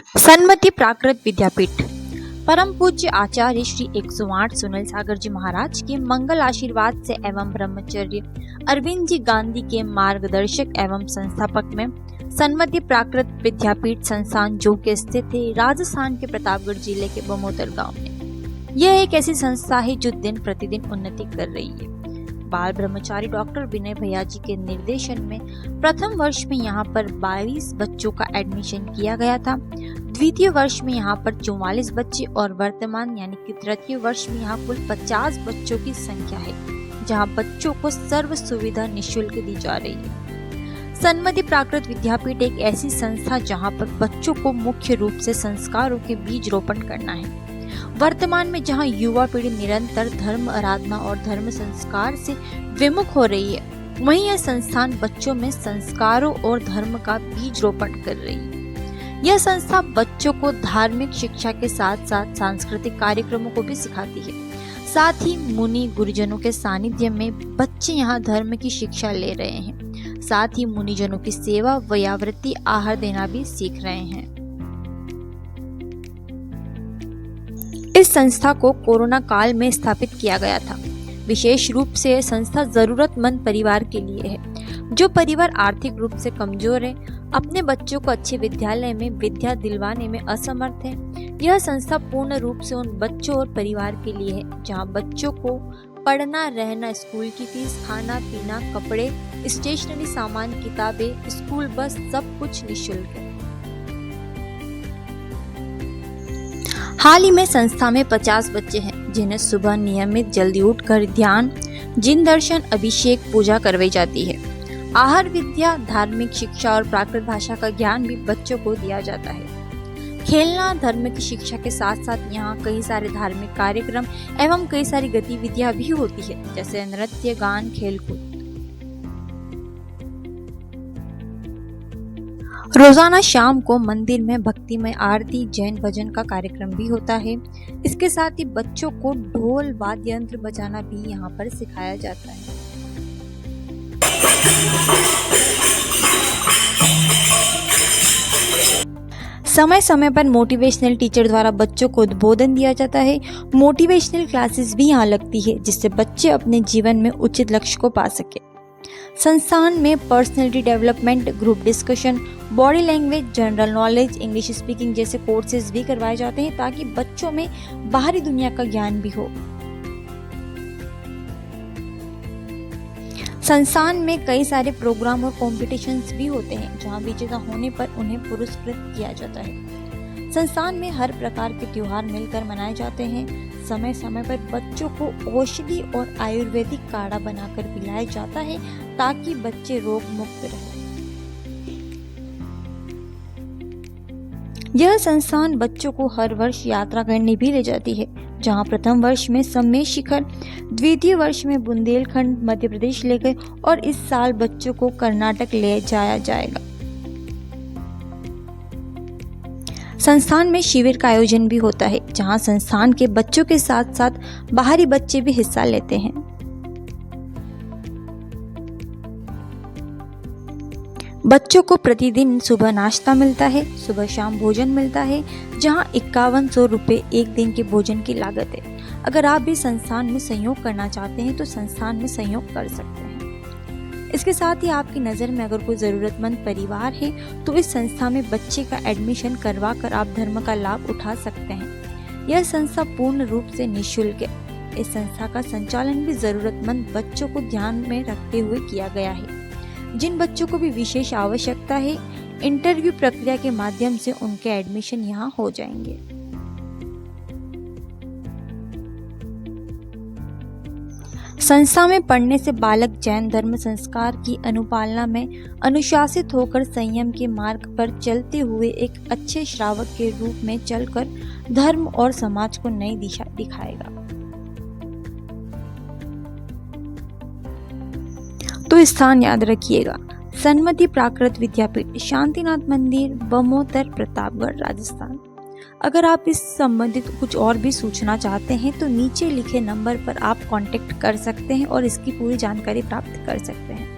सन्मति प्राकृत विद्यापीठ परम पूज्य आचार्य श्री 108 सुनील सागर जी महाराज के मंगल आशीर्वाद से एवं ब्रह्मचर्य अरविंद जी गांधी के मार्गदर्शक एवं संस्थापक में सन्मति प्राकृत विद्यापीठ संस्थान जो के स्थित है राजस्थान के प्रतापगढ़ जिले के बमोतर गांव में। यह एक ऐसी संस्था है जो दिन प्रतिदिन उन्नति कर रही है। बाल ब्रह्मचारी डॉक्टर विनय भैया जी के निर्देशन में प्रथम वर्ष में यहाँ पर 22 बच्चों का एडमिशन किया गया था। द्वितीय वर्ष में यहाँ पर 44 बच्चे और वर्तमान यानी कि तृतीय वर्ष में यहाँ कुल 50 बच्चों की संख्या है, जहाँ बच्चों को सर्व सुविधा निःशुल्क दी जा रही है। सन्मति प्राकृत विद्यापीठ एक ऐसी संस्था जहाँ पर बच्चों को मुख्य रूप से संस्कारों के बीज रोपण करना है। वर्तमान में जहां युवा पीढ़ी निरंतर धर्म आराधना और धर्म संस्कार से विमुख हो रही है, वहीं यह संस्थान बच्चों में संस्कारों और धर्म का बीज रोपण कर रही है। यह संस्था बच्चों को धार्मिक शिक्षा के साथ साथ सांस्कृतिक कार्यक्रमों को भी सिखाती है। साथ ही मुनि गुरुजनों के सानिध्य में बच्चे यहाँ धर्म की शिक्षा ले रहे हैं। साथ ही मुनिजनों की सेवा व्यावृत्ति आहार देना भी सीख रहे हैं। इस संस्था को कोरोना काल में स्थापित किया गया था। विशेष रूप से यह संस्था जरूरतमंद परिवार के लिए है। जो परिवार आर्थिक रूप से कमजोर है, अपने बच्चों को अच्छे विद्यालय में विद्या दिलवाने में असमर्थ है, यह संस्था पूर्ण रूप से उन बच्चों और परिवार के लिए है जहां बच्चों को पढ़ना, रहना, स्कूल की फीस, खाना पीना, कपड़े, स्टेशनरी सामान, किताबें, स्कूल बस सब कुछ निःशुल्क है। हाल ही में संस्था में 50 बच्चे हैं जिन्हें सुबह नियमित जल्दी उठकर ध्यान, जिन दर्शन, अभिषेक, पूजा करवाई जाती है। आहार विद्या, धार्मिक शिक्षा और प्राकृत भाषा का ज्ञान भी बच्चों को दिया जाता है। खेलना, धर्म की शिक्षा के साथ साथ यहाँ कई सारे धार्मिक कार्यक्रम एवं कई सारी गतिविधियां भी होती है, जैसे नृत्य, गान, खेलकूद। रोजाना शाम को मंदिर में भक्तिमय आरती, जैन भजन का कार्यक्रम भी होता है। इसके साथ ही बच्चों को ढोल वाद्य यंत्र बजाना भी यहाँ पर सिखाया जाता है। समय समय पर मोटिवेशनल टीचर द्वारा बच्चों को उद्बोधन दिया जाता है। मोटिवेशनल क्लासेस भी यहाँ लगती है जिससे बच्चे अपने जीवन में उचित लक्ष्य को पा सके। संस्थान में personality development, group discussion, body language, general knowledge, English speaking जैसे कोर्सेज भी करवाए जाते हैं ताकि बच्चों में बाहरी दुनिया का ज्ञान भी हो। संस्थान में कई सारे प्रोग्राम और कॉम्पिटिशन्स भी होते हैं जहां विजेता होने पर उन्हें पुरस्कृत किया जाता है। संस्थान में हर प्रकार के त्योहार मिलकर मनाए जाते हैं। समय समय पर बच्चों को औषधि और आयुर्वेदिक काढ़ा बनाकर पिलाया जाता है ताकि बच्चे रोग मुक्त रहें। यह संस्थान बच्चों को हर वर्ष यात्रा करने भी ले जाती है, जहां प्रथम वर्ष में सम्मेद शिखर, द्वितीय वर्ष में बुंदेलखंड मध्य प्रदेश ले गए और इस साल बच्चों को कर्नाटक ले जाया जाएगा। संस्थान में शिविर का आयोजन भी होता है जहां संस्थान के बच्चों के साथ साथ बाहरी बच्चे भी हिस्सा लेते हैं। बच्चों को प्रतिदिन सुबह नाश्ता मिलता है, सुबह शाम भोजन मिलता है, जहां 5100 रुपये एक दिन के भोजन की लागत है। अगर आप भी संस्थान में सहयोग करना चाहते हैं तो संस्थान में सहयोग कर सकते हैं। इसके साथ ही आपकी नज़र में अगर कोई ज़रूरतमंद परिवार है तो इस संस्था में बच्चे का एडमिशन करवा कर आप धर्म का लाभ उठा सकते हैं। यह संस्था पूर्ण रूप से निःशुल्क है। इस संस्था का संचालन भी ज़रूरतमंद बच्चों को ध्यान में रखते हुए किया गया है। जिन बच्चों को भी विशेष आवश्यकता है, इंटरव्यू प्रक्रिया के माध्यम से उनके एडमिशन यहाँ हो जाएंगे। संस्था में पढ़ने से बालक जैन धर्म संस्कार की अनुपालना में अनुशासित होकर संयम के मार्ग पर चलते हुए एक अच्छे श्रावक के रूप में चलकर धर्म और समाज को नई दिशा दिखाएगा। तो स्थान याद रखिएगा, सन्मति प्राकृत विद्यापीठ, शांतिनाथ मंदिर, बमोतर, प्रतापगढ़, राजस्थान। अगर आप इस संबंधित कुछ और भी सूचना चाहते हैं तो नीचे लिखे नंबर पर आप कांटेक्ट कर सकते हैं और इसकी पूरी जानकारी प्राप्त कर सकते हैं।